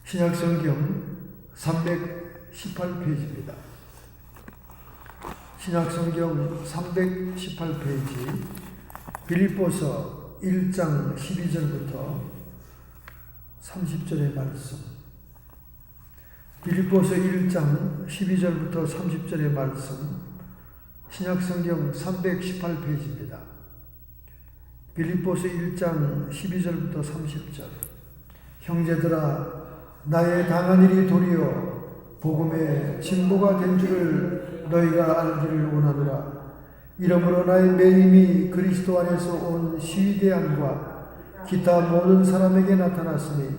신약성경 318페이지입니다. 신약성경 318페이지 빌립보서 1장 12절부터 30절의 말씀. 빌립보서 1장 12절부터 30절의 말씀. 신약성경 318페이지입니다. 빌립보서 1장 12절부터 30절. 형제들아, 나의 당한 일이 도리어 복음의 진보가 된 줄을 너희가 알기를 원하노라. 이러므로 나의 매임이 그리스도 안에서 온 시위대함과 기타 모든 사람에게 나타났으니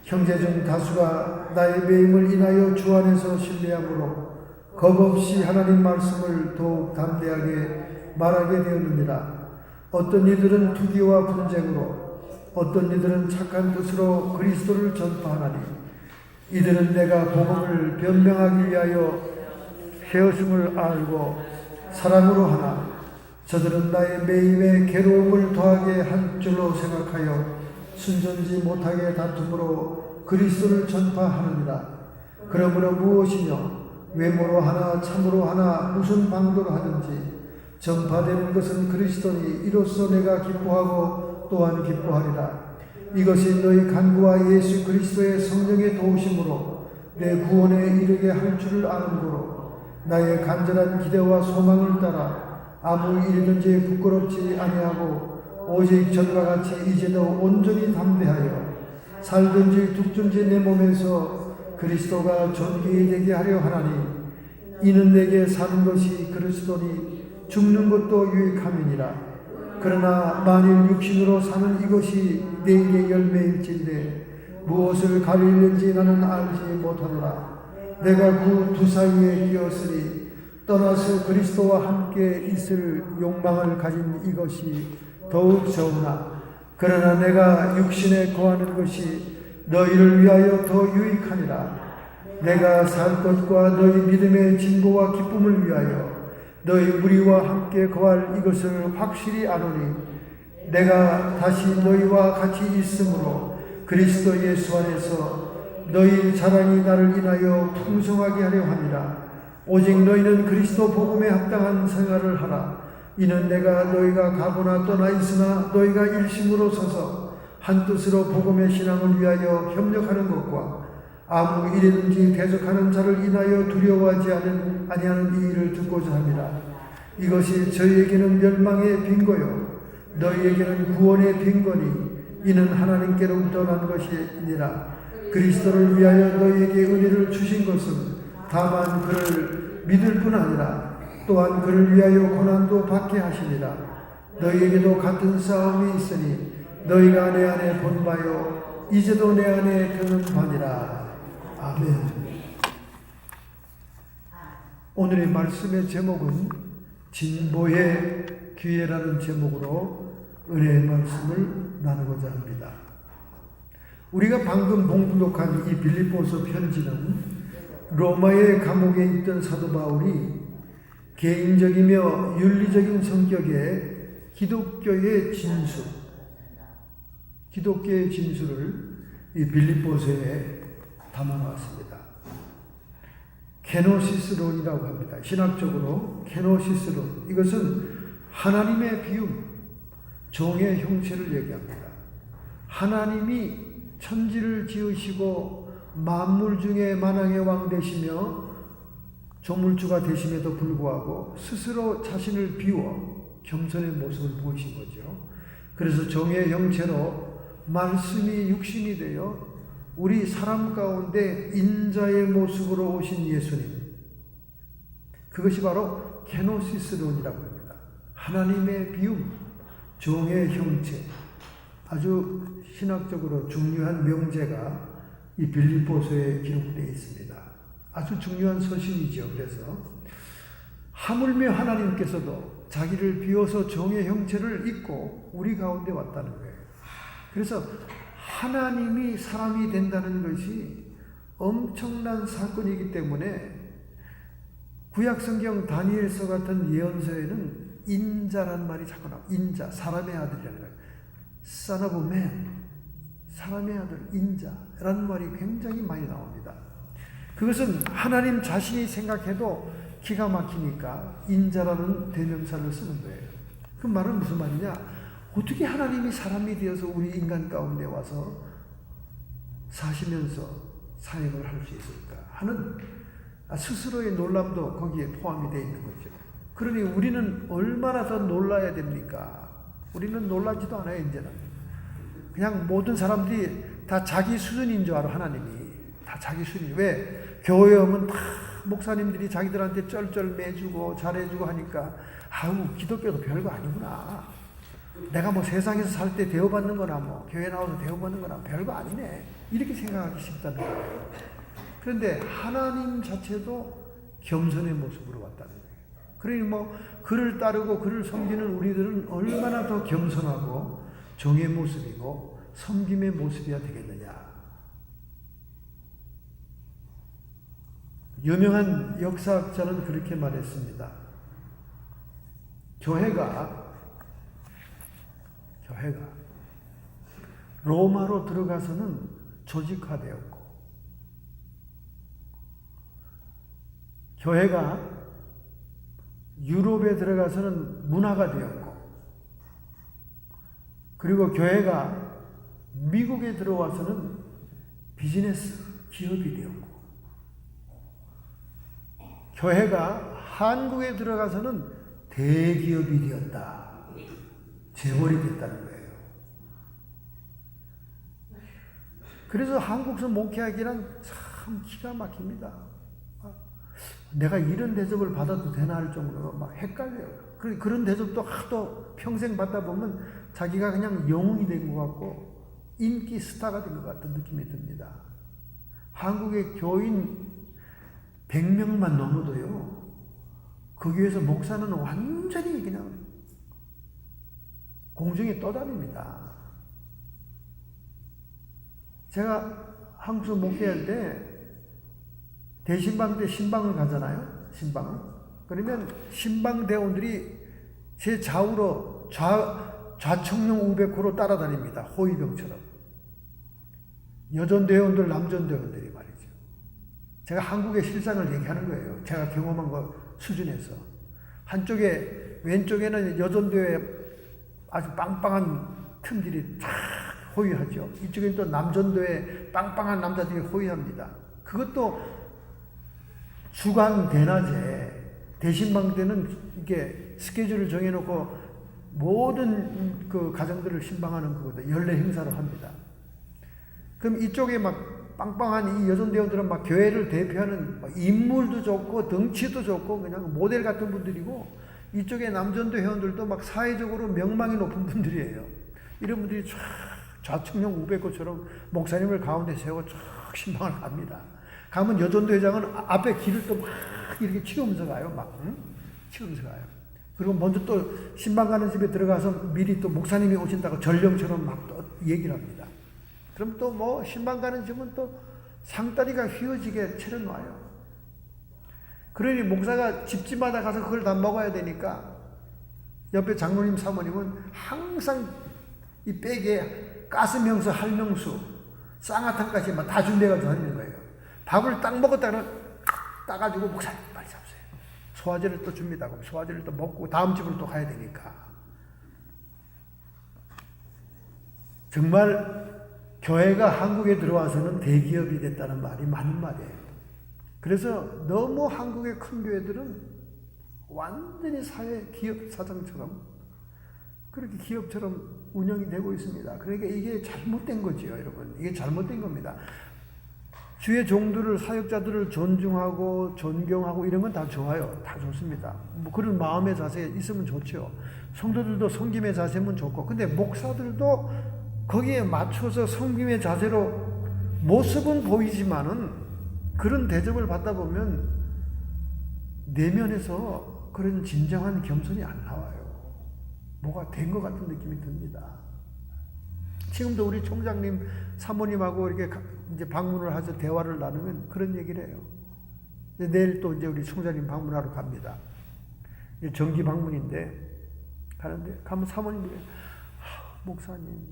형제 중 다수가 나의 매임을 인하여 주 안에서 신뢰함으로 겁없이 하나님 말씀을 더욱 담대하게 말하게 되었느니라. 어떤 이들은 투기와 분쟁으로, 어떤 이들은 착한 뜻으로 그리스도를 전파하나니 이들은 내가 복음을 변명하기 위하여 헤어짐을 알고 사랑으로 하나 저들은 나의 매임에 괴로움을 더하게 한 줄로 생각하여 순전지 못하게 다툼으로 그리스도를 전파하느니라. 그러므로 무엇이뇨? 외모로 하나 참으로 하나 무슨 방도로 하든지 전파되는 것은 그리스도니 이로써 내가 기뻐하고 또한 기뻐하리라. 이것이 너희 간구와 예수 그리스도의 성령의 도우심으로 내 구원에 이르게 할 줄을 아는 고로 나의 간절한 기대와 소망을 따라 아무 일이든지 부끄럽지 아니하고 오직 전과 같이 이제도 온전히 담대하여 살든지 죽든지 내 몸에서 그리스도가 존귀되게 하려 하나니 이는 내게 사는 것이 그리스도니 죽는 것도 유익함이니라. 그러나 만일 육신으로 사는 이것이 내일의 열매일진데 무엇을 가리는지 나는 알지 못하노라. 내가 그 두 사이에 끼었으니 떠나서 그리스도와 함께 있을 욕망을 가진 이것이 더욱 좋으나 그러나 내가 육신에 거하는 것이 너희를 위하여 더 유익하니라. 내가 살 것과 너희 믿음의 진보와 기쁨을 위하여 너희 무리와 함께 거할 이것을 확실히 아노니 내가 다시 너희와 같이 있으므로 그리스도 예수 안에서 너희 자랑이 나를 인하여 풍성하게 하려 함이라. 오직 너희는 그리스도 복음에 합당한 생활을 하라. 이는 내가 너희가 가거나 떠나 있으나 너희가 일심으로 서서 한뜻으로 복음의 신앙을 위하여 협력하는 것과 아무 일이든지 계속하는 자를 인하여 두려워하지 아니하는 이 일을 듣고자 합니다. 이것이 저희에게는 멸망의 빈거요 너희에게는 구원의 빈거니 이는 하나님께로부터 난 것이니라. 그리스도를 위하여 너희에게 은혜를 주신 것은 다만 그를 믿을 뿐 아니라 또한 그를 위하여 고난도 받게 하시니라. 너희에게도 같은 싸움이 있으니 너희가 내 안에 본 바요 이제도 내 안에 드는 바니라. 아멘. 오늘의 말씀의 제목은 진보의 기회라는 제목으로 은혜의 말씀을 나누고자 합니다. 우리가 방금 봉독한 이 빌립보서 편지는 로마의 감옥에 있던 사도 바울이 개인적이며 윤리적인 성격의 기독교의 진술을 이 빌립보서에 담아놨습니다. 케노시스론이라고 합니다. 신학적으로 케노시스론. 이것은 하나님의 비움, 종의 형체를 얘기합니다. 하나님이 천지를 지으시고 만물 중에 만왕의 왕 되시며 조물주가 되심에도 불구하고 스스로 자신을 비워 겸손의 모습을 보이신 거죠. 그래서 종의 형체로 말씀이 육신이 되어 우리 사람 가운데 인자의 모습으로 오신 예수님. 그것이 바로 케노시스론이라고 합니다. 하나님의 비움, 종의 형체. 아주 신학적으로 중요한 명제가 이 빌립보서에 기록되어 있습니다. 아주 중요한 서신이죠. 그래서 하물며 하나님께서도 자기를 비워서 종의 형체를 입고 우리 가운데 왔다는 거예요. 그래서 하나님이 사람이 된다는 것이 엄청난 사건이기 때문에 구약성경 다니엘서 같은 예언서에는 인자란 말이 자꾸 나와요. 인자, 사람의 아들이라는 거예요. Son of man, 사람의 아들 인자라는 말이 굉장히 많이 나옵니다. 그것은 하나님 자신이 생각해도 기가 막히니까 인자라는 대명사를 쓰는 거예요. 그 말은 무슨 말이냐? 어떻게 하나님이 사람이 되어서 우리 인간 가운데 와서 사시면서 사역을 할 수 있을까 하는 스스로의 놀람도 거기에 포함이 되어 있는 거죠. 그러니 우리는 얼마나 더 놀라야 됩니까? 우리는 놀라지도 않아요. 이제는 그냥 모든 사람들이 다 자기 수준인 줄 알아. 하나님이 다 자기 수준. 왜? 교회 오면 다 목사님들이 자기들한테 쩔쩔 매주고 잘해주고 하니까 아우 기독교도 별거 아니구나. 내가 뭐 세상에서 살 때 대우받는 거나 뭐 교회 나와서 대우받는 거나 별거 아니네. 이렇게 생각하기 쉽다는 거예요. 그런데 하나님 자체도 겸손의 모습으로 왔다는 거예요. 그러니 뭐 그를 따르고 그를 섬기는 우리들은 얼마나 더 겸손하고 종의 모습이고 섬김의 모습이야 되겠느냐. 유명한 역사학자는 그렇게 말했습니다. 교회가 로마로 들어가서는 조직화되었고, 교회가 유럽에 들어가서는 문화가 되었고, 그리고 교회가 미국에 들어와서는 비즈니스 기업이 되었고, 교회가 한국에 들어가서는 대기업이 되었다. 재벌이 됐다는 거예요. 그래서 한국에서 목회하기란 참 기가 막힙니다. 내가 이런 대접을 받아도 되나 할 정도로 막 헷갈려요. 그런 대접도 하도 평생 받다 보면 자기가 그냥 영웅이 된 것 같고 인기 스타가 된 것 같은 느낌이 듭니다. 한국의 교인 100명만 넘어도요, 그 교회에서 목사는 완전히 그냥 공중에 떠다닙니다. 제가 한국에서 목회할 때 대신방 때 신방을 가잖아요. 신방을. 그러면 신방 대원들이 제 좌우로 좌청룡 우백호로 따라다닙니다. 호위병처럼. 여전 대원들, 남전 대원들이 말이죠. 제가 한국의 실상을 얘기하는 거예요. 제가 경험한 것 수준에서. 한쪽에 왼쪽에는 여전대회 아주 빵빵한 틈들이 쫙 호위하죠. 이쪽에는 또 남전도에 빵빵한 남자들이 호위합니다. 그것도 주간 대낮에 대신방 때는 이렇게 스케줄을 정해놓고 모든 그 가정들을 신방하는 그거다. 연례 행사를 합니다. 그럼 이쪽에 막 빵빵한 이 여전대원들은 막 교회를 대표하는 인물도 좋고 덩치도 좋고 그냥 모델 같은 분들이고, 이쪽에 남전도 회원들도 막 사회적으로 명망이 높은 분들이에요. 이런 분들이 쫙 좌측령 우백호처럼 목사님을 가운데 세우고 쫙 신방을 갑니다. 가면 여전도 회장은 앞에 길을 또 막 이렇게 치우면서 가요. 치우면서 가요. 그리고 먼저 또 신방 가는 집에 들어가서 미리 또 목사님이 오신다고 전령처럼 막 또 얘기를 합니다. 그럼 또 뭐 신방 가는 집은 또 상다리가 휘어지게 차려놔요. 그러니 목사가 집집마다 가서 그걸 다 먹어야 되니까 옆에 장로님 사모님은 항상 이 백에 가스명수, 할명수, 쌍화탕까지 막 다 준비해가지고 다니는 거예요. 밥을 딱 먹었다가 따가지고 목사님 빨리 잡으세요. 소화제를 또 줍니다. 그럼 소화제를 또 먹고 다음 집으로 또 가야 되니까. 정말 교회가 한국에 들어와서는 대기업이 됐다는 말이 맞는 말이에요. 그래서 너무 한국의 큰 교회들은 완전히 사회 기업 사장처럼 그렇게 기업처럼 운영이 되고 있습니다. 그러니까 이게 잘못된 거지요, 여러분. 이게 잘못된 겁니다. 주의 종들을, 사역자들을 존중하고 존경하고 이런 건 다 좋아요. 다 좋습니다. 뭐 그런 마음의 자세 있으면 좋죠. 성도들도 섬김의 자세면 좋고, 근데 목사들도 거기에 맞춰서 섬김의 자세로 모습은 보이지만은 그런 대접을 받다 보면 내면에서 그런 진정한 겸손이 안 나와요. 뭐가 된 것 같은 느낌이 듭니다. 지금도 우리 총장님 사모님하고 이렇게 이제 방문을 해서 대화를 나누면 그런 얘기를 해요. 내일 또 이제 우리 총장님 방문하러 갑니다. 정기 방문인데 가는데 가면 사모님이 목사님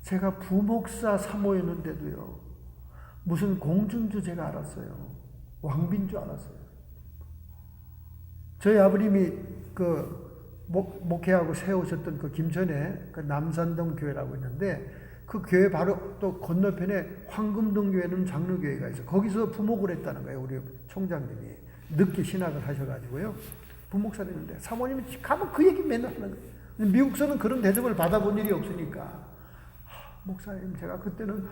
제가 부목사 사모였는데도요, 무슨 공주인 제가 알았어요. 왕비인 줄 알았어요. 저희 아버님이 목회하고 세우셨던 그 김천에 그 남산동 교회라고 있는데, 그 교회 바로 또 건너편에 황금동 교회는 장로교회가 있어요. 거기서 부목을 했다는 거예요. 우리 총장님이 늦게 신학을 하셔가지고요, 부목사를 했는데 사모님이 가면 그 얘기 맨날 하는 거예요. 미국서는 그런 대접을 받아본 일이 없으니까, 목사님 제가 그때는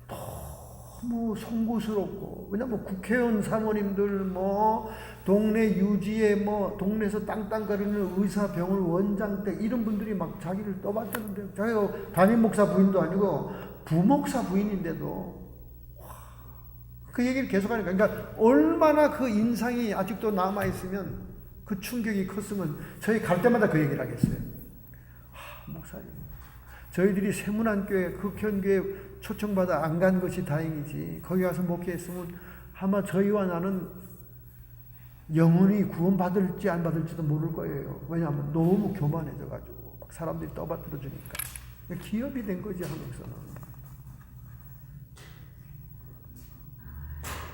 너무 송구스럽고, 왜냐면 국회의원 사모님들, 뭐 동네 유지에 뭐 동네에서 땅땅거리는 의사, 병원 원장 때 이런 분들이 막 자기를 떠받드는데, 자기가 담임 목사 부인도 아니고 부목사 부인인데도 그 얘기를 계속하니까, 그러니까 얼마나 그 인상이 아직도 남아 있으면, 그 충격이 컸으면 저희 갈 때마다 그 얘기를 하겠어요. 목사님, 저희들이 세문안교회, 극현교회 초청받아 안 간 것이 다행이지, 거기 가서 목회했으면 아마 저희와 나는 영원히 구원받을지 안 받을지도 모를 거예요. 왜냐하면 너무 교만해져가지고 막 사람들이 떠받들어 주니까. 기업이 된 거지, 한국에서는.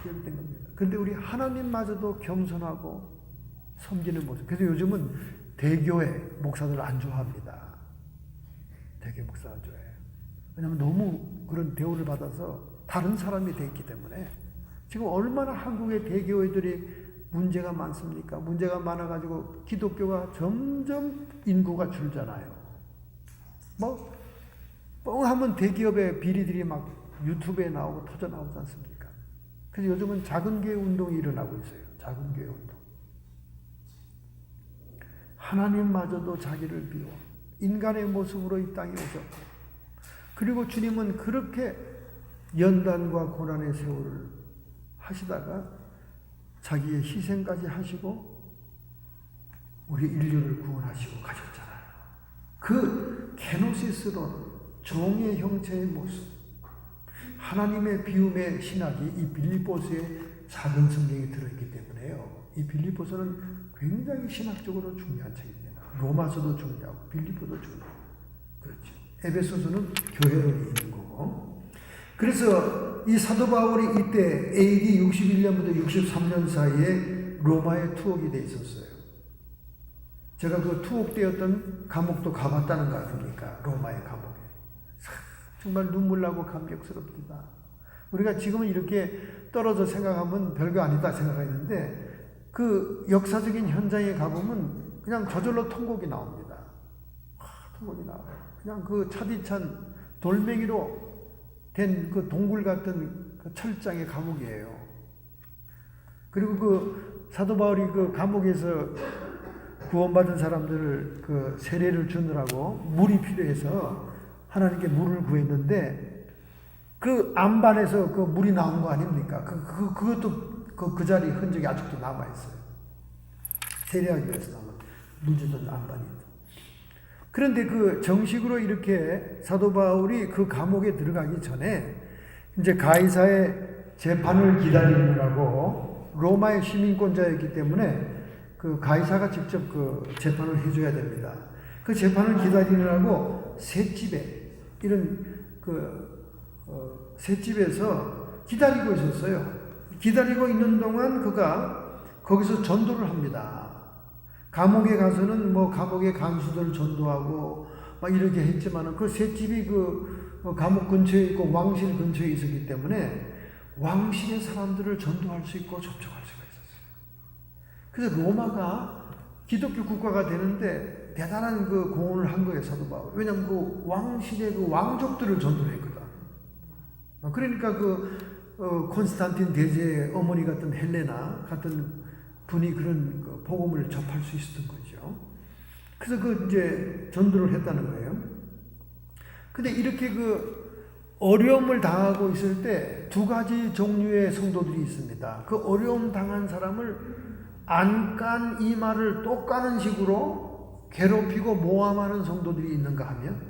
기업이 된 겁니다. 근데 우리 하나님마저도 겸손하고 섬기는 모습. 그래서 요즘은 대교회 목사들 안 좋아합니다. 대교회 목사 안 좋아해요. 왜냐하면 너무 그런 대우를 받아서 다른 사람이 돼 있기 때문에. 지금 얼마나 한국의 대교회들이 문제가 많습니까? 문제가 많아가지고 기독교가 점점 인구가 줄잖아요. 뭐 뻥하면 대기업의 비리들이 막 유튜브에 나오고 터져 나오지 않습니까? 그래서 요즘은 작은 교회 운동이 일어나고 있어요. 작은 교회 운동. 하나님마저도 자기를 비워 인간의 모습으로 이 땅에 오셨고, 그리고 주님은 그렇게 연단과 고난의 세월을 하시다가 자기의 희생까지 하시고 우리 인류를 구원하시고 가셨잖아요. 그 케노시스론, 종의 형체의 모습, 하나님의 비움의 신학이 이 빌립보서의 작은 성경에 들어있기 때문에요. 이 빌립보서는 굉장히 신학적으로 중요한 책입니다. 로마서도 중요하고 빌립보도 중요하고, 그렇죠. 에베소서는 교회론이 있는 거고. 그래서 이 사도 바울이 이때 AD 61년부터 63년 사이에 로마에 투옥이 돼 있었어요. 제가 그 투옥되었던 감옥도 가봤다는 거 아닙니까? 로마의 감옥에. 정말 눈물 나고 감격스럽습니다. 우리가 지금은 이렇게 떨어져 생각하면 별거 아니다 생각했는데, 그 역사적인 현장에 가보면 그냥 저절로 통곡이 나옵니다. 통곡이 나와요. 그냥 그 차디찬 돌멩이로 된 그 동굴 같은 그 철장의 감옥이에요. 그리고 그 사도 바울이 그 감옥에서 구원받은 사람들을 그 세례를 주느라고 물이 필요해서 하나님께 물을 구했는데, 그 안반에서 그 물이 나온 거 아닙니까? 그것도 그 자리 흔적이 아직도 남아있어요. 세례하기 위해서 남은 물 주던 안반이. 그런데 그 정식으로 이렇게 사도 바울이 그 감옥에 들어가기 전에 이제 가이사의 재판을 기다리느라고, 로마의 시민권자였기 때문에 그 가이사가 직접 그 재판을 해줘야 됩니다. 그 재판을 기다리느라고 셋집에, 이런 셋집에서 기다리고 있었어요. 기다리고 있는 동안 그가 거기서 전도를 합니다. 감옥에 가서는 뭐 감옥의 간수들 전도하고 막 이렇게 했지만은, 그 셋집이 그 감옥 근처에 있고 왕실 근처에 있었기 때문에 왕실의 사람들을 전도할 수 있고 접촉할 수가 있었어요. 그래서 로마가 기독교 국가가 되는데 대단한 그 공헌을 한 거예요, 사도 바울. 왜냐하면 그 왕실의 그 왕족들을 전도를 했거든. 그러니까 콘스탄틴 대제의 어머니 같은 헬레나 같은 분이 그런 그 복음을 접할 수 있었던 거죠. 그래서 그 이제 전도를 했다는 거예요. 근데 이렇게 그 어려움을 당하고 있을 때 두 가지 종류의 성도들이 있습니다. 그 어려움 당한 사람을 안 깐 이마를 또 까는 식으로 괴롭히고 모함하는 성도들이 있는가 하면,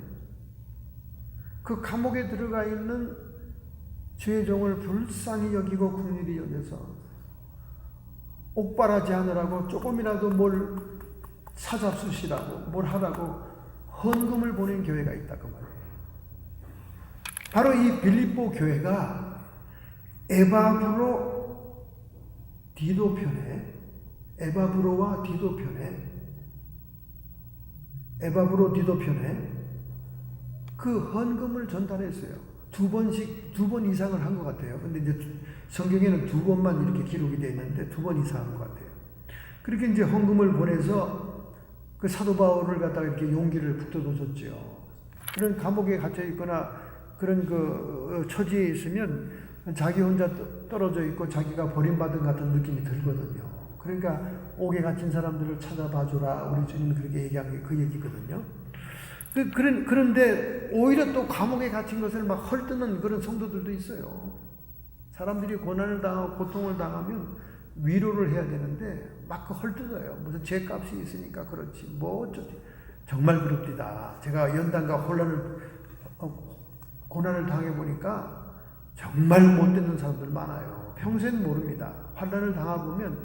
그 감옥에 들어가 있는 주의 종을 불쌍히 여기고 긍휼히 여겨서 옥발하지 않으라고 조금이라도 뭘 사잡수시라고 뭘 하라고 헌금을 보낸 교회가 있다 그 말이에요. 바로 이 빌립보 교회가 에바브로 디도편에, 에바브로 디도편에 그 헌금을 전달했어요. 두 번 이상을 한 것 같아요. 근데 이제 성경에는 2번만 이렇게 기록이 되어 있는데 2번 이상 한 것 같아요. 그렇게 이제 헌금을 보내서 그 사도 바울을 갖다가 이렇게 용기를 북돋아줬죠. 그런 감옥에 갇혀 있거나 그런 그 처지에 있으면 자기 혼자 떨어져 있고 자기가 버림받은 같은 느낌이 들거든요. 그러니까 옥에 갇힌 사람들을 찾아봐 주라. 우리 주님이 그렇게 얘기한 게 그 얘기거든요. 그런데 오히려 또 감옥에 갇힌 것을 막 헐뜯는 그런 성도들도 있어요. 사람들이 고난을 당하고 고통을 당하면 위로를 해야 되는데 막 헐뜯어요. 무슨 죄값이 있으니까 그렇지 뭐 어쩌지. 정말 그럽디다. 제가 연단과 고난을 당해보니까 정말 못 듣는 사람들 많아요. 평생 모릅니다. 환난을 당해보면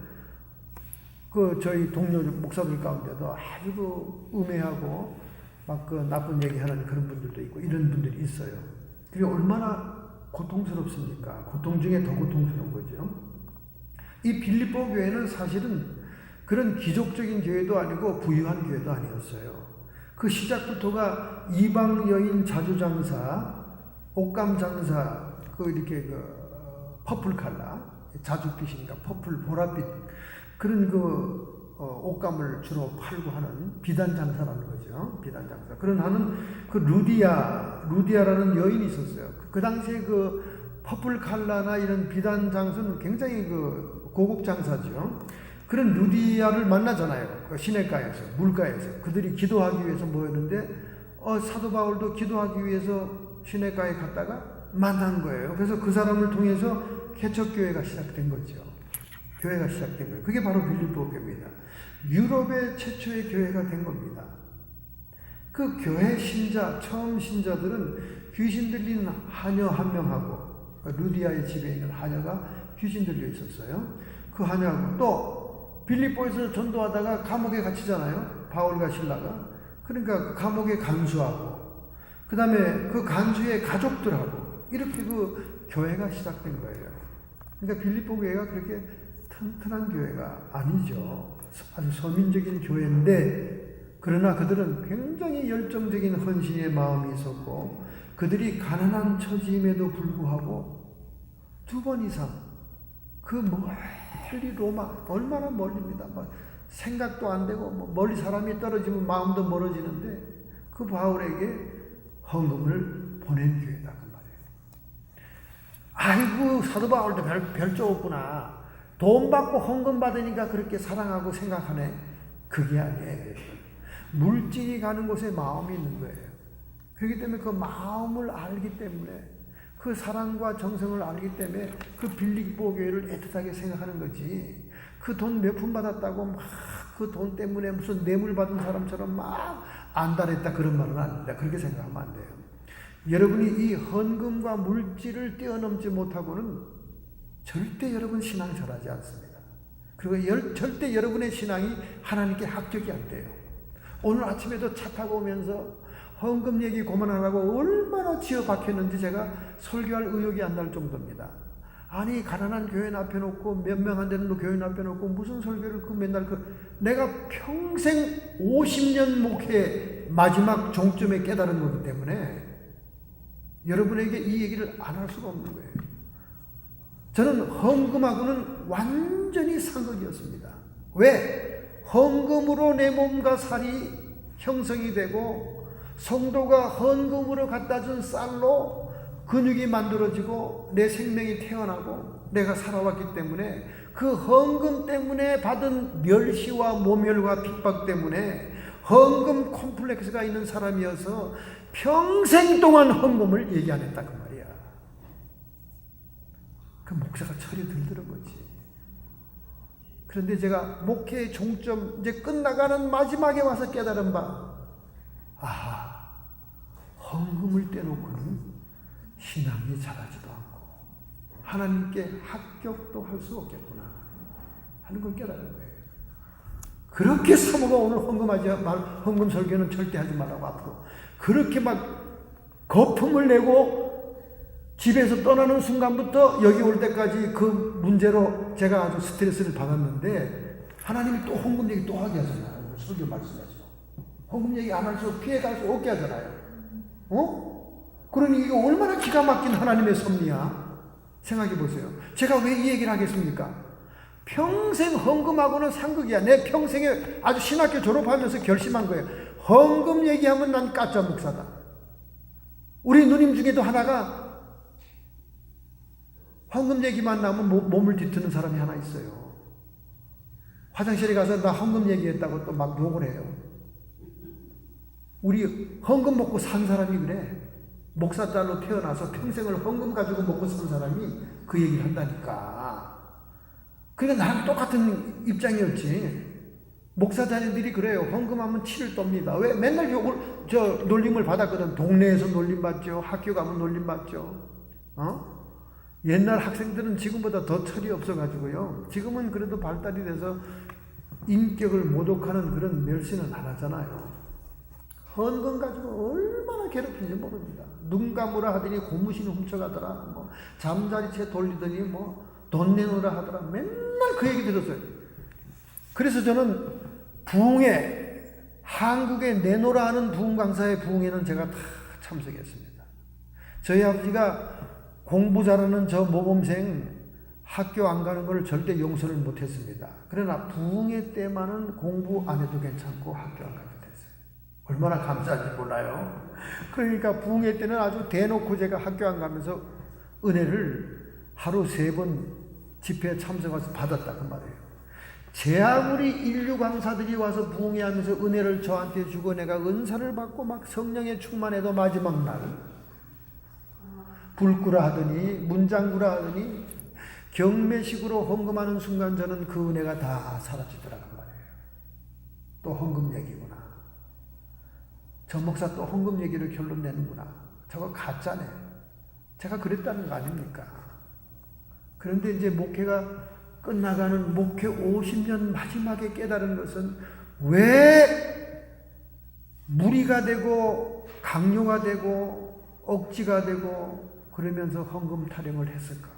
그 저희 동료 목사들 가운데도 아주 그 음해하고 막 그 나쁜 얘기하는 그런 분들도 있고 이런 분들이 있어요. 그게 얼마나 고통스럽습니까? 고통 중에 더 고통스러운 거죠. 이 빌립보 교회는 사실은 그런 기족적인 교회도 아니고 부유한 교회도 아니었어요. 그 시작부터가 이방 여인 자주장사, 옷감 장사, 그 이렇게 그 퍼플 칼라, 자주빛인가 퍼플 보랏빛 그런 그 옷감을 주로 팔고 하는 비단 장사라는 거죠. 비단 장사. 그런 하는 그 루디아라는 여인이 있었어요. 그 당시에 그 퍼플 칼라나 이런 비단 장사는 굉장히 그 고급 장사죠. 그런 루디아를 만나잖아요. 그 시내가에서, 물가에서. 그들이 기도하기 위해서 모였는데, 사도 바울도 기도하기 위해서 시내가에 갔다가 만난 거예요. 그래서 그 사람을 통해서 개척교회가 시작된 거죠. 교회가 시작된 거예요. 그게 바로 빌립보 교회입니다. 유럽의 최초의 교회가 된 겁니다. 그 교회 신자, 처음 신자들은 귀신 들린 하녀 한 명하고, 루디아의 집에 있는 하녀가 귀신 들려 있었어요. 그 하녀하고 또 빌립보에서 전도하다가 감옥에 갇히잖아요. 바울과 실라가. 그러니까 그 감옥에 간수하고, 그 다음에 그 간수의 가족들하고, 이렇게 그 교회가 시작된 거예요. 그러니까 빌립보 교회가 그렇게 튼튼한 교회가 아니죠. 아주 서민적인 교회인데, 그러나 그들은 굉장히 열정적인 헌신의 마음이 있었고, 그들이 가난한 처지임에도 불구하고 2번 이상 그 멀리 로마, 얼마나 멀립니다. 생각도 안 되고 멀리 사람이 떨어지면 마음도 멀어지는데 그 바울에게 헌금을 보낸 교회다 그 말이에요. 아이고 사도 바울도 별조 없구나. 돈 받고 헌금 받으니까 그렇게 사랑하고 생각하네. 그게 아니에요. 물질이 가는 곳에 마음이 있는 거예요. 그렇기 때문에 그 마음을 알기 때문에, 그 사랑과 정성을 알기 때문에 그 빌립보 교회를 애틋하게 생각하는 거지. 그 돈 몇 푼 받았다고 막 그 돈 때문에 무슨 뇌물 받은 사람처럼 막 안달했다 그런 말은 아닙니다. 그렇게 생각하면 안 돼요. 여러분이 이 헌금과 물질을 뛰어넘지 못하고는 절대 여러분 신앙 잘하지 않습니다. 그리고 절대 여러분의 신앙이 하나님께 합격이 안 돼요. 오늘 아침에도 차 타고 오면서 헌금 얘기 그만하라고 얼마나 지어박혔는지 제가 설교할 의욕이 안 날 정도입니다. 아니 가난한 교회 앞에 놓고 몇 명 안 되는 교회 앞에 놓고 무슨 설교를 맨날 내가 평생 50년 목회 마지막 종점에 깨달은 거기 때문에 여러분에게 이 얘기를 안 할 수가 없는 거예요. 저는 헌금하고는 완전히 상극이었습니다. 왜? 헌금으로 내 몸과 살이 형성이 되고 성도가 헌금으로 갖다 준 쌀로 근육이 만들어지고 내 생명이 태어나고 내가 살아왔기 때문에 그 헌금 때문에 받은 멸시와 모멸과 핍박 때문에 헌금 콤플렉스가 있는 사람이어서 평생 동안 헌금을 얘기 안 했다 그 말이야. 그 목사가 철이 들들은 거지. 그런데 제가 목회의 종점 이제 끝나가는 마지막에 와서 깨달은 바, 아하, 헌금을 떼놓고는 신앙이 자라지도 않고 하나님께 합격도 할 수 없겠구나 하는 걸 깨달은 거예요. 그렇게 사모가 오늘 헌금 설교는 절대 하지 말라고 앞으로 그렇게 막 거품을 내고 집에서 떠나는 순간부터 여기 올 때까지 그 문제로 제가 아주 스트레스를 받았는데 하나님이 또 헌금 얘기 또 하게 하잖아요. 설교 말씀하시고 헌금 얘기 안 할수록 피해갈 수 없게 하잖아요. 그러니 이게 얼마나 기가 막힌 하나님의 섭리야. 생각해 보세요. 제가 왜 이 얘기를 하겠습니까? 평생 헌금하고는 상극이야. 내 평생에 아주 신학교 졸업하면서 결심한 거예요. 헌금 얘기하면 난 가짜 목사다. 우리 누님 중에도 하나가 헌금 얘기만 나오면 몸을 뒤트는 사람이 하나 있어요. 화장실에 가서 나 헌금 얘기했다고 또 막 욕을 해요. 우리 헌금 먹고 산 사람이 그래. 목사 딸로 태어나서 평생을 헌금 가지고 먹고 산 사람이 그 얘기를 한다니까. 그러니까 나랑 똑같은 입장이었지. 목사 자녀들이 그래요. 헌금하면 치를 떱니다. 왜? 맨날 욕을, 놀림을 받았거든. 동네에서 놀림 받죠. 학교 가면 놀림 받죠. 옛날 학생들은 지금보다 더 철이 없어가지고요. 지금은 그래도 발달이 돼서 인격을 모독하는 그런 멸시는 안 하잖아요. 헌금 가지고 얼마나 괴롭힌지 모릅니다. 눈 감으라 하더니 고무신 훔쳐가더라. 잠자리채 돌리더니 돈 내놓으라 하더라. 맨날 그 얘기 들었어요. 그래서 저는 부흥회, 한국에 내놓으라 하는 부흥 강사의 부흥회는 제가 다 참석했습니다. 저희 아버지가 공부 잘하는 저 모범생 학교 안 가는 걸 절대 용서를 못했습니다. 그러나 부흥회 때만은 공부 안 해도 괜찮고 학교 안 가도 됐어요. 얼마나 감사한지 몰라요. 그러니까 부흥회 때는 아주 대놓고 제가 학교 안 가면서 은혜를 하루 3번 집회에 참석해서 받았다 그 말이에요. 제 아무리 인류 강사들이 와서 부흥회 하면서 은혜를 저한테 주고 내가 은사를 받고 막 성령에 충만해도 마지막 날 불구라 하더니 문장구라 하더니 경매식으로 헌금하는 순간 저는 그 은혜가 다 사라지더라고 말이에요. 또 헌금 얘기구나. 저 목사 또 헌금 얘기를 결론 내는구나. 저거 가짜네. 제가 그랬다는 거 아닙니까? 그런데 이제 목회가 끝나가는 목회 50년 마지막에 깨달은 것은 왜 무리가 되고 강요가 되고 억지가 되고 그러면서 헌금 타령을 했을까?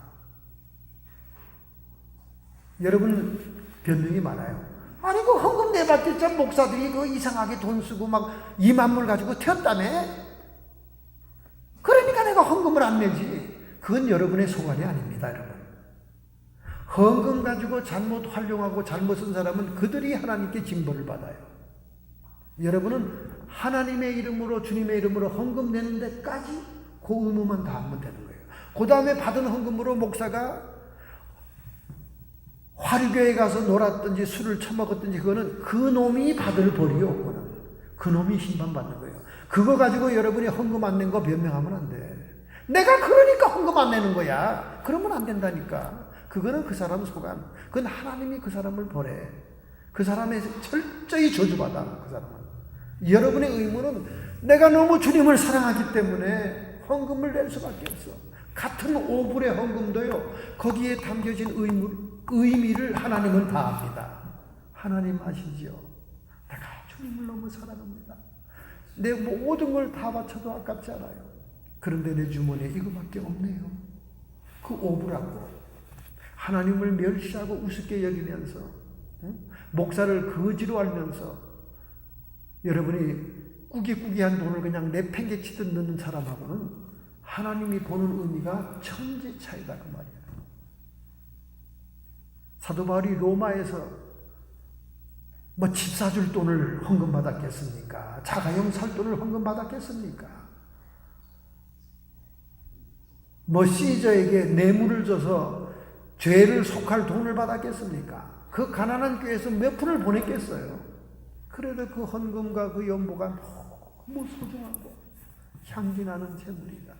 여러분 변명이 많아요. 아니 그 헌금 내봤자 목사들이 그 이상하게 돈 쓰고 막 이만물 가지고 튀었다며? 그러니까 내가 헌금을 안 내지. 그건 여러분의 소관이 아닙니다, 여러분. 헌금 가지고 잘못 활용하고 잘못 쓴 사람은 그들이 하나님께 징벌을 받아요. 여러분은 하나님의 이름으로 주님의 이름으로 헌금 내는 데까지 그 의무만 다 하면 되는 거예요. 그 다음에 받은 헌금으로 목사가 화류교에 가서 놀았든지 술을 처먹었든지 그거는 그 놈이 받을 벌이요. 그거는 그 놈이 심판받는 거예요. 그거 가지고 여러분이 헌금 안 낸 거 변명하면 안 돼. 내가 그러니까 헌금 안 내는 거야. 그러면 안 된다니까. 그거는 그 사람 소관. 그건 하나님이 그 사람을 벌해. 그 사람의 철저히 저주받아. 그 사람은. 여러분의 의무는 내가 너무 주님을 사랑하기 때문에 헌금을 낼 수밖에 없어. 같은 5불의 헌금도요. 거기에 담겨진 의미를 하나님은 다 압니다. 하나님 아시지요? 내가 주님을 너무 사랑합니다. 내 모든 걸 다 바쳐도 아깝지 않아요. 그런데 내 주머니에 이거밖에 없네요. 그 5불하고 하나님을 멸시하고 우습게 여기면서 목사를 거지로 알면서 여러분이 꾸기꾸기한 돈을 그냥 내팽개치듯 넣는 사람하고는 하나님이 보는 의미가 천지 차이다 그 말이에요. 사도 바울이 로마에서 집 사줄 돈을 헌금 받았겠습니까? 자가용 살 돈을 헌금 받았겠습니까? 시저에게 뇌물을 줘서 죄를 속할 돈을 받았겠습니까? 그 가난한 교회에서 몇 푼을 보냈겠어요? 그래도 그 헌금과 그 연보가 너무 소중하고 향기나는 재물이다.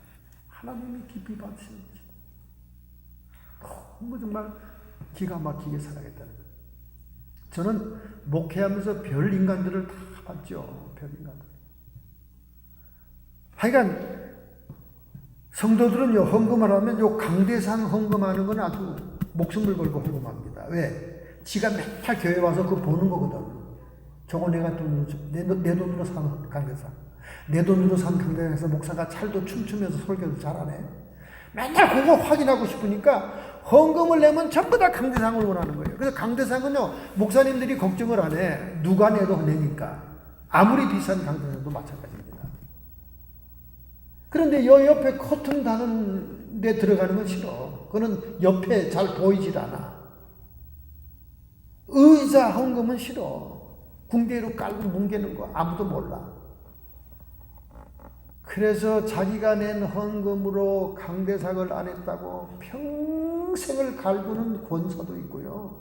하나님이 깊이 받으시는 것이다. 너무 정말 기가 막히게 살아겠다는 거예요. 저는 목회하면서 별 인간들을 다 봤죠. 별 인간들. 하여간 성도들은요, 헌금을 하면 요 강대상 헌금하는 건 아주 목숨을 걸고 헌금합니다. 왜? 지가 맨날 교회 와서 그거 보는 거거든. 저거 내가 돈으로, 내 돈으로 산 강대상. 내 돈으로 산 강대상에서 목사가 찰도 춤추면서 설교도 잘하네. 맨날 그거 확인하고 싶으니까 헌금을 내면 전부 다 강대상을 원하는 거예요. 그래서 강대상은요, 목사님들이 걱정을 안 해. 누가 내도 내니까. 아무리 비싼 강대상도 마찬가지입니다. 그런데 요 옆에 커튼 다는 데 들어가는 건 싫어. 그거는 옆에 잘 보이질 않아. 의자 헌금은 싫어. 궁대로 깔고 뭉개는 거 아무도 몰라. 그래서 자기가 낸 헌금으로 강대상을 안 했다고 평생을 갈구는 권사도 있고요.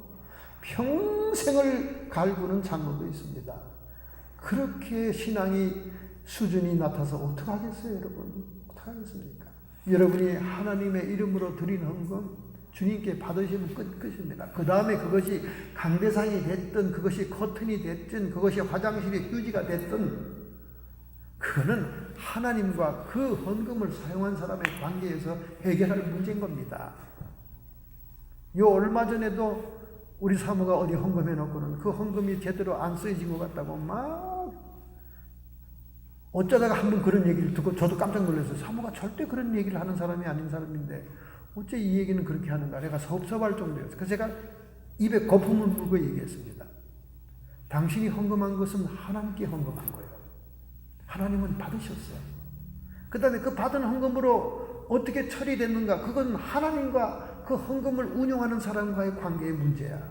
평생을 갈구는 장로도 있습니다. 그렇게 신앙이 수준이 낮아서 어떡하겠어요, 여러분? 어떡하겠습니까? 여러분이 하나님의 이름으로 드린 헌금 주님께 받으시면 끝입니다. 그 다음에 그것이 강대상이 됐든 그것이 커튼이 됐든 그것이 화장실의 휴지가 됐든 그거는 하나님과 그 헌금을 사용한 사람의 관계에서 해결할 문제인 겁니다. 요 얼마 전에도 우리 사모가 어디 헌금해 놓고는 그 헌금이 제대로 안 쓰여진 것 같다고 막 어쩌다가 한번 그런 얘기를 듣고 저도 깜짝 놀랐어요. 사모가 절대 그런 얘기를 하는 사람이 아닌 사람인데 어째 이 얘기는 그렇게 하는가. 내가 섭섭할 정도였어요. 그래서 제가 입에 거품을 물고 얘기했습니다. 당신이 헌금한 것은 하나님께 헌금한 거예요. 하나님은 받으셨어요. 그 다음에 그 받은 헌금으로 어떻게 처리됐는가. 그건 하나님과 그 헌금을 운용하는 사람과의 관계의 문제야.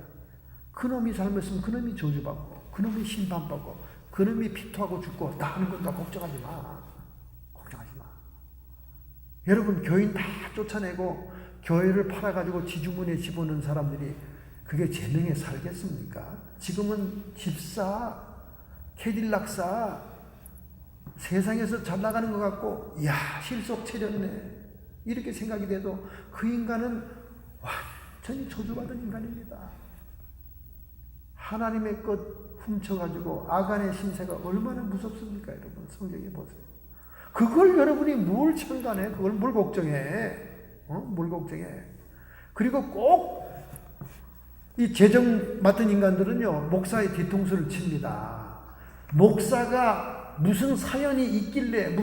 그놈이 잘못했으면 그놈이 저주받고 그놈이 심판받고 그놈이 피토하고 죽고 다 하는 것도 걱정하지 마. 걱정하지 마. 여러분 교인 다 쫓아내고 교회를 팔아가지고 지주문에 집어넣은 사람들이 그게 제명에 살겠습니까? 지금은 집사, 캐딜락사 세상에서 잘 나가는 것 같고 야 실속 차렸네 이렇게 생각이 돼도 그 인간은 완전히 저주받은 인간입니다. 하나님의 것 훔쳐가지고 아간의 신세가 얼마나 무섭습니까? 여러분 성경에 보세요. 그걸 여러분이 뭘 참관해? 그걸 뭘 걱정해? 뭘 걱정해? 그리고 꼭 이 재정 맡은 인간들은요 목사의 뒤통수를 칩니다. 목사가 무슨 사연이 있길래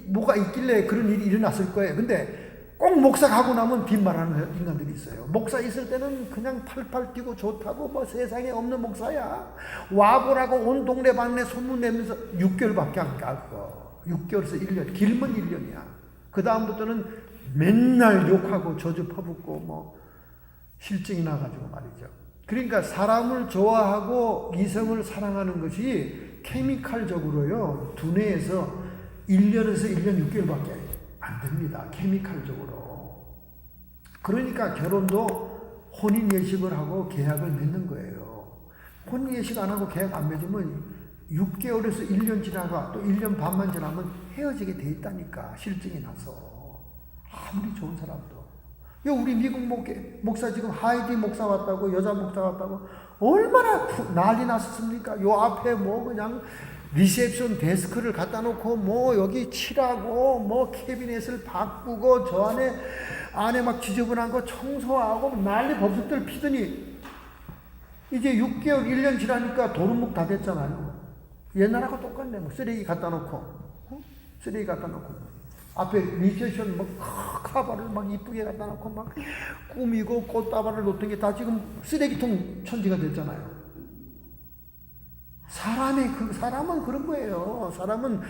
뭐가 있길래 그런 일이 일어났을 거예요. 근데 꼭 목사 가고 나면 빈말하는 인간들이 있어요. 목사 있을 때는 그냥 팔팔 뛰고 좋다고 뭐 세상에 없는 목사야. 와보라고 온 동네 반네 소문 내면서 6개월밖에 안 가. 그거 6개월에서 1년 길면 1년이야. 그 다음부터는 맨날 욕하고 저주 퍼붓고 뭐 실증이 나가지고 말이죠. 그러니까 사람을 좋아하고 이성을 사랑하는 것이 케미칼적으로요 두뇌에서 1년에서 1년 6개월밖에 안 됩니다. 케미칼적으로. 그러니까 결혼도 혼인 예식을 하고 계약을 맺는 거예요. 혼인 예식 안 하고 계약 안 맺으면 6개월에서 1년 지나가 또 1년 반만 지나면 헤어지게 돼 있다니까. 실증이 나서. 아무리 좋은 사람도. 우리 미국 목사 지금 하이디 목사 왔다고 여자 목사 왔다고 얼마나 난리 났습니까? 요 앞에 뭐 그냥 리셉션 데스크를 갖다 놓고 뭐 여기 칠하고 뭐 캐비넷을 바꾸고 저 안에 막 지저분한 거 청소하고 난리 버섯들 피더니 이제 6개월 1년 지나니까 도루묵 다 됐잖아요. 옛날하고 똑같네. 뭐 쓰레기 갖다 놓고 쓰레기 갖다 놓고 앞에 리셉션 뭐 카바를 막 이쁘게 갖다 놓고 막 꾸미고 꽃다발을 놓던 게 다 지금 쓰레기통 천지가 됐잖아요. 사람은 그런 거예요. 사람은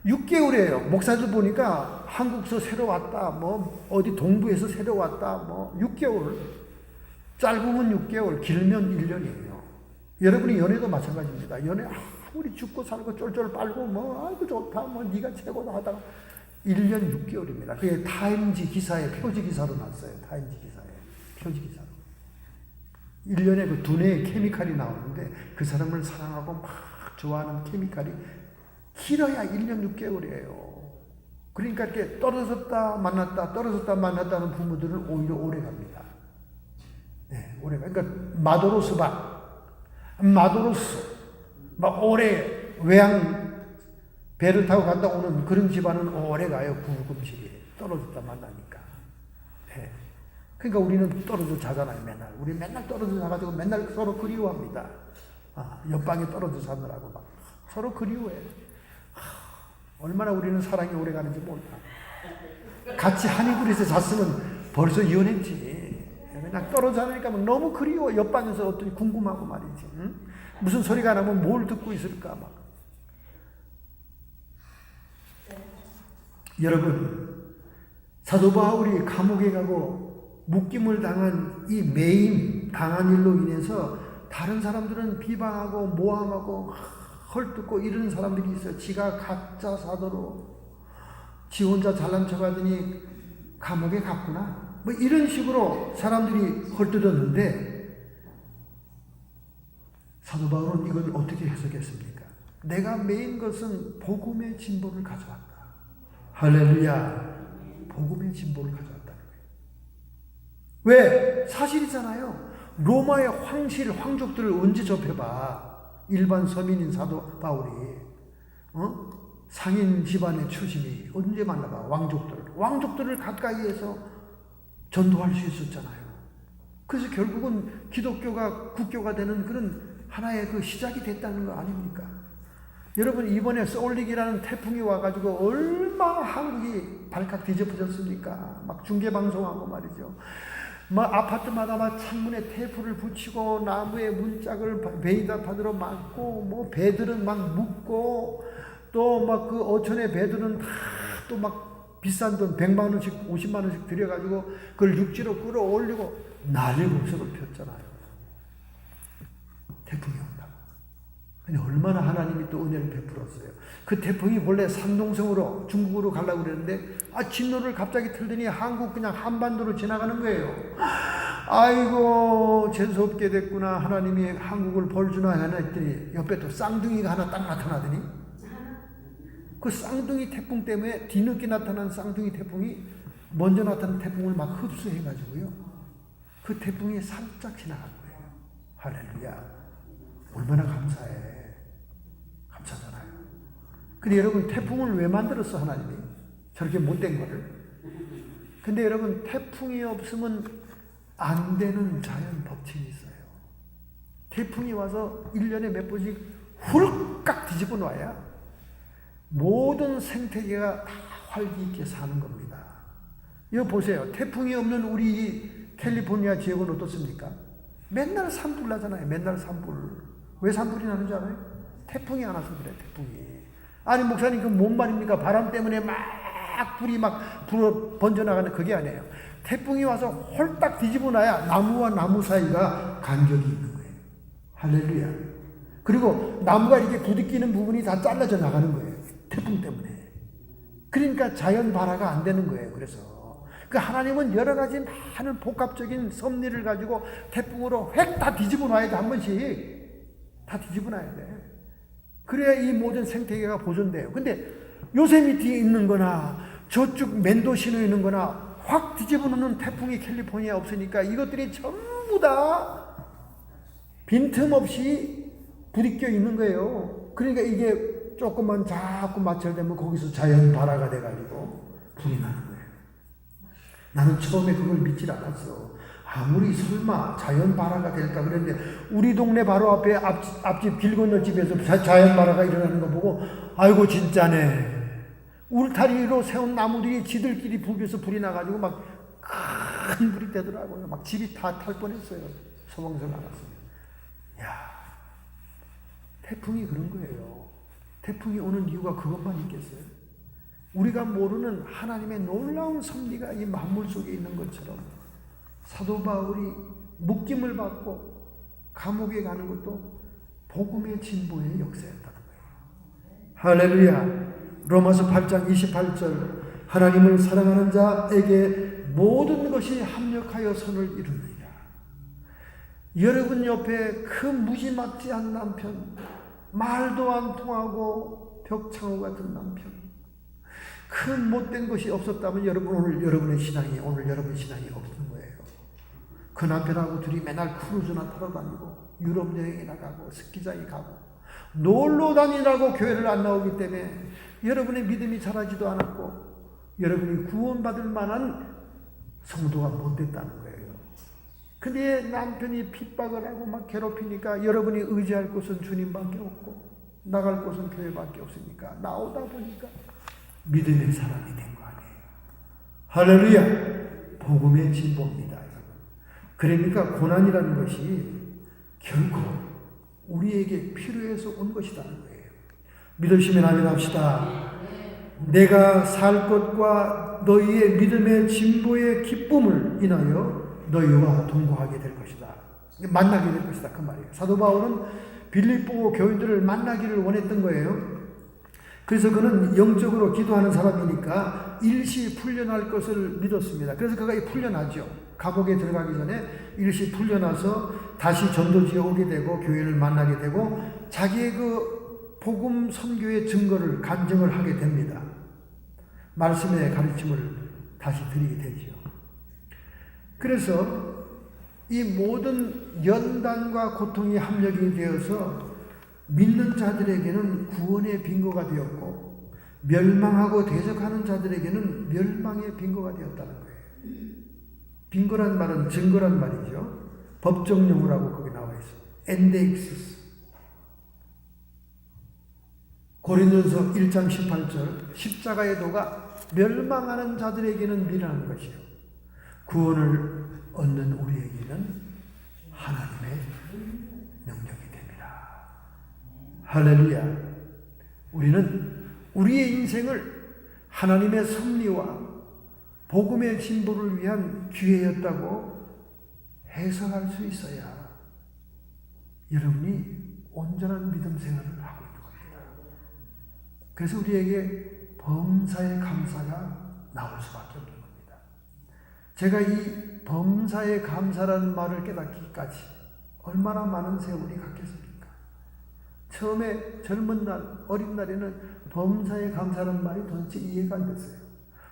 6개월이에요. 목사들 보니까 한국서 새로 왔다, 뭐 어디 동부에서 새로 왔다, 뭐 6개월. 짧으면 6개월, 길면 1년이에요. 여러분이 연애도 마찬가지입니다. 연애 아무리 죽고 살고 쫄쫄 빨고 뭐 아이고 좋다, 뭐 네가 최고다 하다가 1년 6개월입니다. 그게 타임지 기사에 표지 기사로 났어요. 타임지 기사에 표지 기사로. 1년에 그 두뇌의 케미칼이 나오는데 그 사람을 사랑하고 막 좋아하는 케미칼이 길어야 1년 6개월이에요. 그러니까 이렇게 떨어졌다 만났다는 부모들은 오히려 오래 갑니다. 네, 오래 가. 그러니까 마도로스 막 오래 외양 배를 타고 간다 오는 그런 집안은 오래 가요. 구금실이 떨어졌다 만나니까. 네. 그러니까 우리는 떨어져 자잖아요. 맨날. 우리 맨날 떨어져 자가지고 맨날 서로 그리워합니다. 옆방에 떨어져 자느라고 막 서로 그리워해. 얼마나 우리는 사랑이 오래 가는지 몰라. 같이 한이불에서 잤으면 벌써 이혼했지. 그냥 떨어져 하니까 너무 그리워. 옆방에서 어떤 궁금하고 말이지. 응? 무슨 소리가 나면 뭘 듣고 있을까 막. 여러분, 사도 바울이 감옥에 가고 묶임을 당한 이 매임 당한 일로 인해서 다른 사람들은 비방하고 모함하고 헐뜯고 이러는 사람들이 있어요. 지가 가짜 사도로 지 혼자 잘난 척하더니 감옥에 갔구나. 뭐 이런 식으로 사람들이 헐뜯었는데 사도 바울은 이걸 어떻게 해석했습니까? 내가 매인 것은 복음의 진보를 가져왔다. 할렐루야. 복음의 진보를 가져왔다는 거예요. 왜? 사실이잖아요. 로마의 황족들을 언제 접해봐. 일반 서민인 사도 바울이 상인 집안의 출신이 언제 만나봐. 왕족들을 가까이에서 전도할 수 있었잖아요. 그래서 결국은 기독교가 국교가 되는 그런 하나의 그 시작이 됐다는 거 아닙니까? 여러분, 이번에 소울릭이라는 태풍이 와가지고 얼마나 한국이 발칵 뒤집어졌습니까? 막 중계방송하고 말이죠. 막 아파트마다 막 창문에 테이프를 붙이고 나무에 문짝을 베이다판으로 막고 뭐 배들은 막 묶고 또 막 그 어촌의 배들은 다 또 막 비싼 돈 100만 원씩 50만 원씩 들여가지고 그걸 육지로 끌어올리고 난리법석을 폈잖아요. 태풍이 온다고. 근데 얼마나 하나님이 또 은혜를 베풀었어요. 그 태풍이 본래 산동성으로 중국으로 가려고 그랬는데 진로를 갑자기 틀더니 한국 그냥 한반도로 지나가는 거예요. 아이고 재수없게 됐구나. 하나님이 한국을 벌주나 했더니 옆에 또 쌍둥이가 하나 딱 나타나더니 그 쌍둥이 태풍 때문에 뒤늦게 나타난 쌍둥이 태풍이 먼저 나타난 태풍을 막 흡수해가지고요. 그 태풍이 살짝 지나간 거예요. 할렐루야. 얼마나 감사해. 감사잖아요. 근데 여러분, 태풍을 왜 만들었어, 하나님이? 저렇게 못된 거를. 근데 여러분, 태풍이 없으면 안 되는 자연 법칙이 있어요. 태풍이 와서 1년에 몇 번씩 훌깍 뒤집어 놔야 모든 생태계가 다 활기 있게 사는 겁니다. 이거 보세요. 태풍이 없는 우리 캘리포니아 지역은 어떻습니까? 맨날 산불 나잖아요. 맨날 산불. 왜 산불이 나는 줄 알아요? 태풍이 안 와서 그래, 태풍이. 아니, 목사님, 그 뭔 말입니까? 바람 때문에 막 불이 막 불어 번져나가는 그게 아니에요. 태풍이 와서 홀딱 뒤집어 놔야 나무와 나무 사이가 간격이 있는 거예요. 할렐루야. 그리고 나무가 이렇게 부딪히는 부분이 다 잘라져 나가는 거예요. 태풍 때문에. 그러니까 자연 발화가 안 되는 거예요. 그래서. 그 하나님은 여러 가지 많은 복합적인 섭리를 가지고 태풍으로 획 다 뒤집어 놔야 돼. 한 번씩. 다 뒤집어 놔야 돼. 그래야 이 모든 생태계가 보존돼요. 근데 요세미티에 있는 거나 저쪽 멘도시노에 있는 거나 확 뒤집어 놓는 태풍이 캘리포니아에 없으니까 이것들이 전부 다 빈틈없이 부딪혀 있는 거예요. 그러니까 이게 조금만 자꾸 마찰되면 거기서 자연 발화가 돼가지고 불이 나는 거예요. 나는 처음에 그걸 믿질 않았어. 아무리 설마 자연 발화가 될까 그랬는데 우리 동네 바로 앞에 앞집 길 건너 집에서 자연 발화가 일어나는 거 보고 아이고 진짜네. 울타리로 세운 나무들이 지들끼리 부벼서 불이 나가지고 막 큰 불이 되더라고요. 막 집이 다 탈 뻔했어요. 소방서 나갔어요. 야, 태풍이 그런 거예요. 태풍이 오는 이유가 그것만 있겠어요? 우리가 모르는 하나님의 놀라운 섭리가 이 만물 속에 있는 것처럼 사도 바울이 묶임을 받고 감옥에 가는 것도 복음의 진보의 역사였다는 거예요. 할렐루야. 로마서 8장 28절 하나님을 사랑하는 자에게 모든 것이 합력하여 선을 이루느니라. 여러분 옆에 그 무지막지한 남편, 말도 안 통하고 벽창호 같은 남편, 큰 못된 것이 없었다면 오늘 여러분 신앙이 없는 거예요. 그 남편하고 둘이 맨날 크루즈나 타러 다니고 유럽 여행이나 가고 스키장에 가고 놀러 다니라고 교회를 안 나오기 때문에 여러분의 믿음이 자라지도 않았고 여러분이 구원받을 만한 성도가 못 됐다는 거예요. 근데 남편이 핍박을 하고 막 괴롭히니까 여러분이 의지할 곳은 주님밖에 없고 나갈 곳은 교회밖에 없으니까 나오다 보니까 믿음의 사람이 된 거 아니에요. 할렐루야! 복음의 진보입니다. 그러니까 고난이라는 것이 결코 우리에게 필요해서 온 것이라는 거예요. 믿으시면 아멘합시다. 내가 살 것과 너희의 믿음의 진보의 기쁨을 인하여 너희와 동거하게 될 것이다. 만나게 될 것이다. 그 말이에요. 사도 바울은 빌립보 교인들을 만나기를 원했던 거예요. 그래서 그는 영적으로 기도하는 사람이니까 일시 풀려날 것을 믿었습니다. 그래서 그가 풀려나죠. 감옥에 들어가기 전에 일시 풀려나서 다시 전도지에 오게 되고 교회를 만나게 되고 자기의 그 복음 선교의 증거를 간증을 하게 됩니다. 말씀의 가르침을 다시 드리게 되죠. 그래서 이 모든 연단과 고통이 합력이 되어서 믿는 자들에게는 구원의 빈거가 되었고 멸망하고 대적하는 자들에게는 멸망의 빈거가 되었다는 거예요. 빈거란 말은 증거란 말이죠. 법정 용어라고 거기 나와 있어요. 엔데익시스. 고린도전서 1장 18절 십자가의 도가 멸망하는 자들에게는 미련한 것이요 구원을 얻는 우리에게는 하나님의 능력이 됩니다. 할렐루야. 우리는 우리의 인생을 하나님의 섭리와 복음의 진보를 위한 기회였다고 해석할 수 있어야 여러분이 온전한 믿음 생활을 하고 있는 겁니다. 그래서 우리에게 범사의 감사가 나올 수밖에 없는 겁니다. 제가 이 범사의 감사라는 말을 깨닫기까지 얼마나 많은 세월이 갔겠습니까? 처음에 젊은 날, 어린 날에는 범사의 감사라는 말이 도대체 이해가 안 됐어요.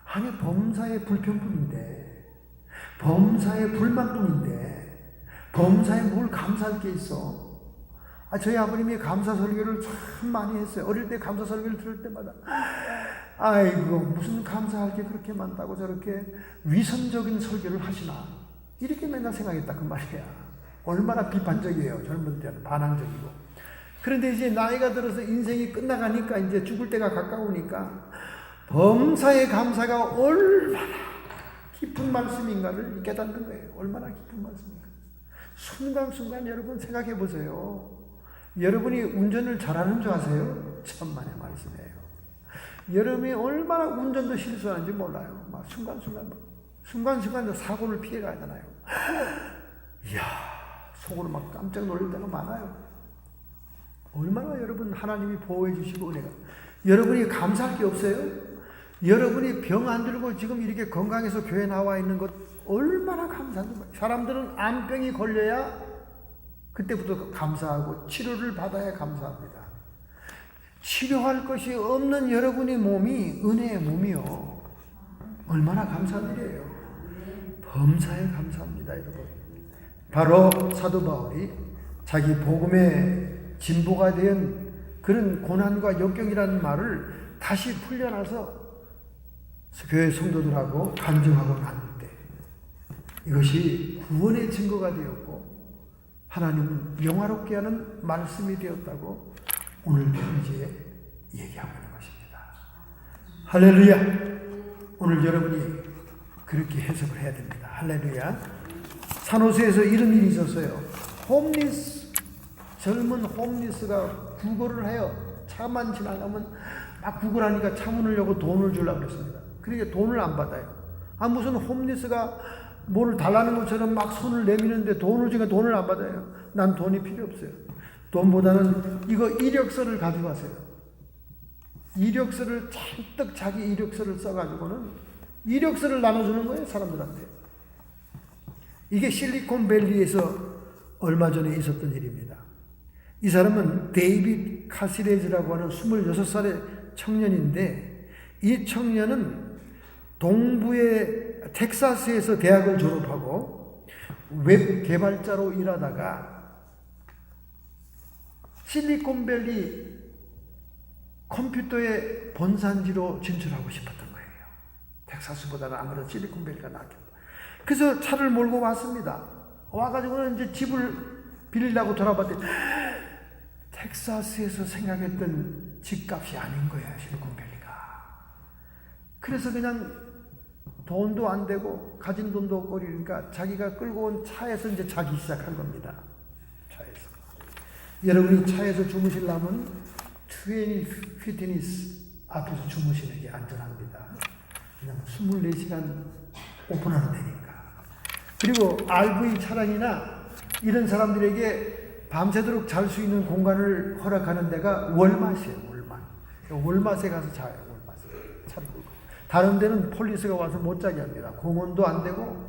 아니, 범사의 불평뿐인데, 범사의 불만뿐인데, 범사에 뭘 감사할 게 있어? 저희 아버님이 감사 설교를 참 많이 했어요. 어릴 때 감사 설교를 들을 때마다 아이고 무슨 감사할 게 그렇게 많다고 저렇게 위선적인 설교를 하시나 이렇게 맨날 생각했다 그 말이야. 얼마나 비판적이에요. 젊은 때는 반항적이고. 그런데 이제 나이가 들어서 인생이 끝나가니까 이제 죽을 때가 가까우니까 범사의 감사가 얼마나 깊은 말씀인가를 깨닫는 거예요. 얼마나 깊은 말씀인가. 순간순간 여러분 생각해 보세요. 여러분이 운전을 잘하는 줄 아세요? 천만의 말씀이에요. 여러분이 얼마나 운전도 실수하는지 몰라요. 막 순간순간 사고를 피해가잖아요. 이야, 속으로 막 깜짝 놀랄 때가 많아요. 얼마나 여러분 하나님이 보호해 주시고 은혜가. 여러분이 감사할 게 없어요? 여러분이 병 안 들고 지금 이렇게 건강해서 교회 나와 있는 것 얼마나 감사한지. 사람들은 암병이 걸려야 그때부터 감사하고 치료를 받아야 감사합니다. 치료할 것이 없는 여러분의 몸이 은혜의 몸이요. 얼마나 감사한 일이에요. 범사에 감사합니다, 여러분. 바로 사도 바울이 자기 복음의 진보가 된 그런 고난과 역경이라는 말을 다시 풀려나서 교회 성도들하고 간증하고 나눌 때 이것이 구원의 증거가 되었고 하나님은 영화롭게 하는 말씀이 되었다고 오늘 편지에 얘기하고 있는 것입니다. 할렐루야. 오늘 여러분이 그렇게 해석을 해야 됩니다. 할렐루야. 산호세에서 이런 일이 있었어요. 홈리스, 젊은 홈리스가 구걸을 해요. 차만 지나가면 막 구걸하니까 차 문을 열고 돈을 주려고 그랬습니다. 그러니까 돈을 안 받아요. 무슨 홈리스가 뭘 달라는 것처럼 막 손을 내미는데 돈을 주니까 돈을 안 받아요. 난 돈이 필요 없어요. 돈보다는 이거 이력서를 가져가세요. 이력서를 잔뜩 자기 이력서를 써가지고는 이력서를 나눠주는 거예요, 사람들한테. 이게 실리콘밸리에서 얼마 전에 있었던 일입니다. 이 사람은 데이빗 카시레즈라고 하는 26살의 청년인데 이 청년은 동부의 텍사스에서 대학을 졸업하고 웹 개발자로 일하다가 실리콘밸리 컴퓨터의 본산지로 진출하고 싶었던 거예요. 텍사스보다는 아무래도 실리콘밸리가 낫겠다. 그래서 차를 몰고 왔습니다. 와가지고는 이제 집을 빌리려고 돌아봤더니 텍사스에서 생각했던 집값이 아닌 거야, 실리콘밸리가. 그래서 그냥 돈도 안 되고 가진 돈도 없고 그러니까 자기가 끌고 온 차에서 이제 자기 시작한 겁니다. 차에서. 여러분이 차에서 주무시려면 20 피트니스 앞에서 주무시는 게 안전합니다. 그냥 24시간 오픈하는 데니까. 그리고 RV 차량이나 이런 사람들에게 밤새도록 잘 수 있는 공간을 허락하는 데가 월마트예요. 월마트에 가서 자요. 월마트에 차를 끌고. 다른 데는 폴리스가 와서 못 자게 합니다. 공원도 안 되고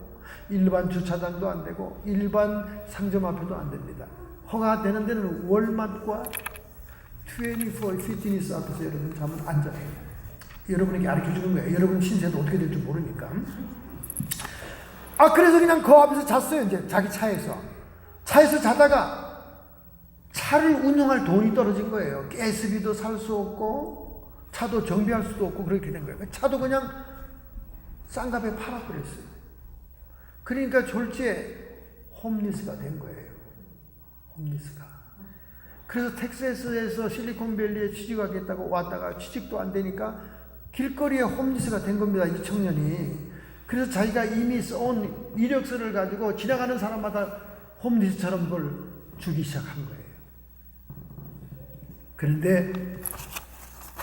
일반 주차장도 안 되고 일반 상점 앞에도 안 됩니다. 허가되는 데는 월마트과 24 피트니스 앞에서 여러분 자면 안전해요. 여러분에게 가르쳐 주는 거예요. 여러분 신세도 어떻게 될지 모르니까. 그래서 그냥 그 앞에서 잤어요. 이제 자기 차에서. 차에서 자다가 차를 운영할 돈이 떨어진 거예요. 가스비도 살 수 없고 차도 정비할 수도 없고 그렇게 된 거예요. 차도 그냥 싼 값에 팔아버렸어요. 그러니까 졸지에 홈리스가 된 거예요. 홈리스가. 그래서 텍사스에서 실리콘밸리에 취직하겠다고 왔다가 취직도 안 되니까 길거리에 홈리스가 된 겁니다. 이 청년이. 그래서 자기가 이미 써온 이력서를 가지고 지나가는 사람마다 홈리스처럼 그걸 주기 시작한 거예요. 그런데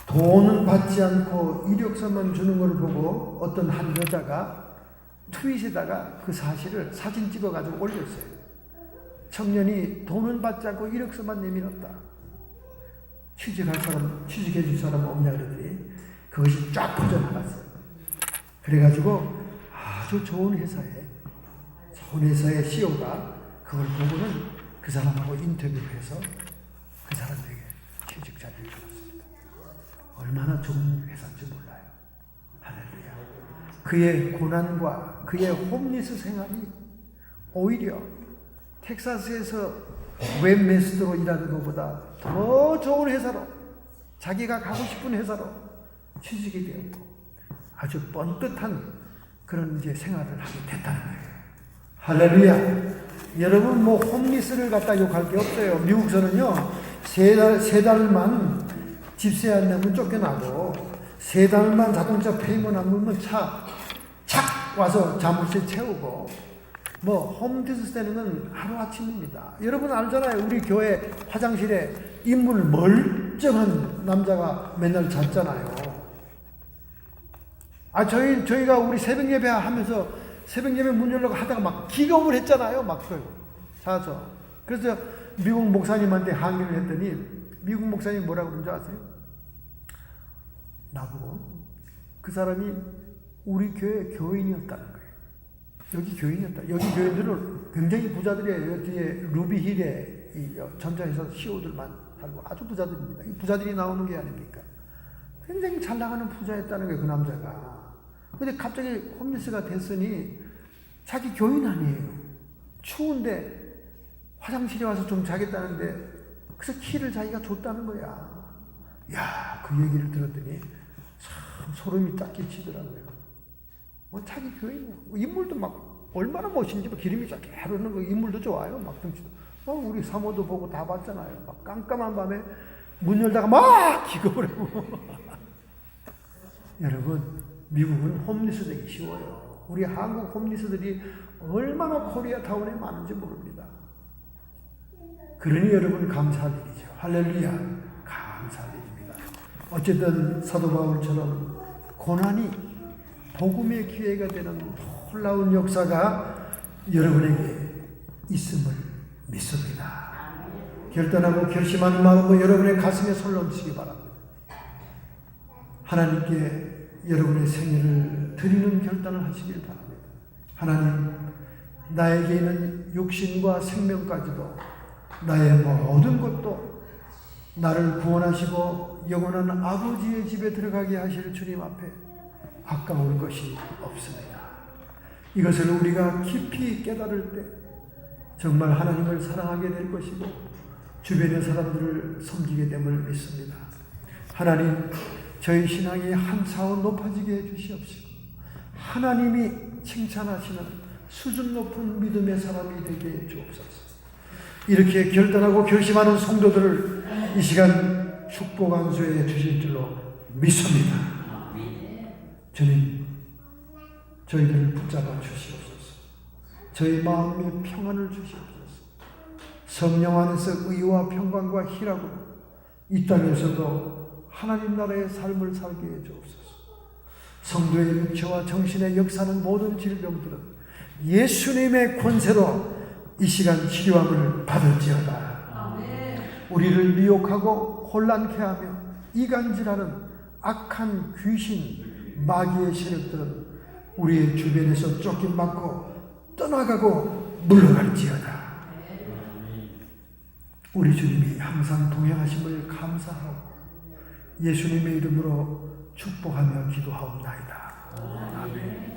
돈은 받지 않고 이력서만 주는 걸 보고 어떤 한 여자가 트윗에다가 그 사실을 사진 찍어가지고 올렸어요. 청년이 돈은 받지 않고 이력서만 내밀었다. 취직해 줄 사람 없냐 그러더니 그것이 쫙 퍼져나갔어요. 그래가지고 아주 좋은 회사의 CEO가 그걸 보고는 그 사람하고 인터뷰해서 그 사람에게 취직 자리를 줬습니다. 얼마나 좋은 회사인지 몰라요. 할렐루야. 그의 고난과 그의 홈리스 생활이 오히려 텍사스에서 웹메스터로 일하는 것보다 더 좋은 회사로, 자기가 가고 싶은 회사로 취직이 되었고 아주 뻔듯한 그런 이제 생활을 하게 됐다는 거예요. 할렐루야. 여러분 뭐 홈리스를 갖다 욕할 게 없어요. 미국서는요 세 달만 집세 안 내면 쫓겨나고 3달만 자동차 페이먼 안 물면 차 착 와서 자물쇠 채우고 뭐 홈리스 되는 건 하루아침입니다. 여러분 알잖아요. 우리 교회 화장실에 인물 멀쩡한 남자가 맨날 잤잖아요. 저희가 우리 새벽 예배 하면서 새벽 예배 문 열려고 하다가 막 기겁을 했잖아요. 막 자서. 그래서 미국 목사님한테 항의를 했더니 미국 목사님이 뭐라고 그런 줄 아세요? 나보고 그 사람이 우리 교회 교인이었다는 거예요. 여기 교인이었다. 여기 교인들은 굉장히 부자들이에요. 여기에 루비힐에 전자회사 CEO들만 살고 아주 부자들입니다. 이 부자들이 나오는 게 아닙니까? 굉장히 잘 나가는 부자였다는 거예요. 그 남자가. 근데 갑자기 홈리스가 됐으니 자기 교인 아니에요. 추운데 화장실에 와서 좀 자겠다는데 그래서 키를 자기가 줬다는 거야. 야, 그 얘기를 들었더니 참 소름이 딱 끼치더라고요. 자기 교인이야. 인물도 막 얼마나 멋있는지 막 기름이 쫙 흐르는 거 인물도 좋아요. 막 등치도. 우리 사모도 보고 다 봤잖아요. 막 깜깜한 밤에 문 열다가 막 기겁을 하고. 여러분, 미국은 홈리스 되기 쉬워요. 우리 한국 홈리스들이 얼마나 코리아타운에 많은지 모릅니다. 그러니 여러분 감사할 일이죠. 할렐루야. 감사할 일입니다. 어쨌든 사도 바울처럼 고난이 복음의 기회가 되는 놀라운 역사가 여러분에게 있음을 믿습니다. 결단하고 결심하는 마음으로 여러분의 가슴에 손을 얹으시기 바랍니다. 하나님께 여러분의 생애를 드리는 결단을 하시길 바랍니다. 하나님, 나에게 있는 육신과 생명까지도 나의 모든 것도 나를 구원하시고 영원한 아버지의 집에 들어가게 하실 주님 앞에 아까울 것이 없습니다. 이것을 우리가 깊이 깨달을 때 정말 하나님을 사랑하게 될 것이고 주변의 사람들을 섬기게 됨을 믿습니다. 하나님, 저희 신앙이 한 차원 높아지게 해주시옵시고 하나님이 칭찬하시는 수준 높은 믿음의 사람이 되게 해 주옵소서. 이렇게 결단하고 결심하는 성도들을 이 시간 축복 안수해 주실 줄로 믿습니다. 주님, 저희들을 붙잡아 주시옵소서. 저희 마음에 평안을 주시옵소서. 성령 안에서 의와 평강과 희락으로 이 땅에서도 하나님 나라의 삶을 살게 해 주옵소서. 성도의 육체와 정신의 역사는 모든 질병들은 예수님의 권세로 이 시간 치료함을 받을지어다. 우리를 미혹하고 혼란케 하며 이간질하는 악한 귀신, 마귀의 세력들은 우리의 주변에서 쫓김받고 떠나가고 물러갈지어다. 우리 주님이 항상 동행하심을 감사하고 예수님의 이름으로 축복하며 기도하옵나이다. 아멘.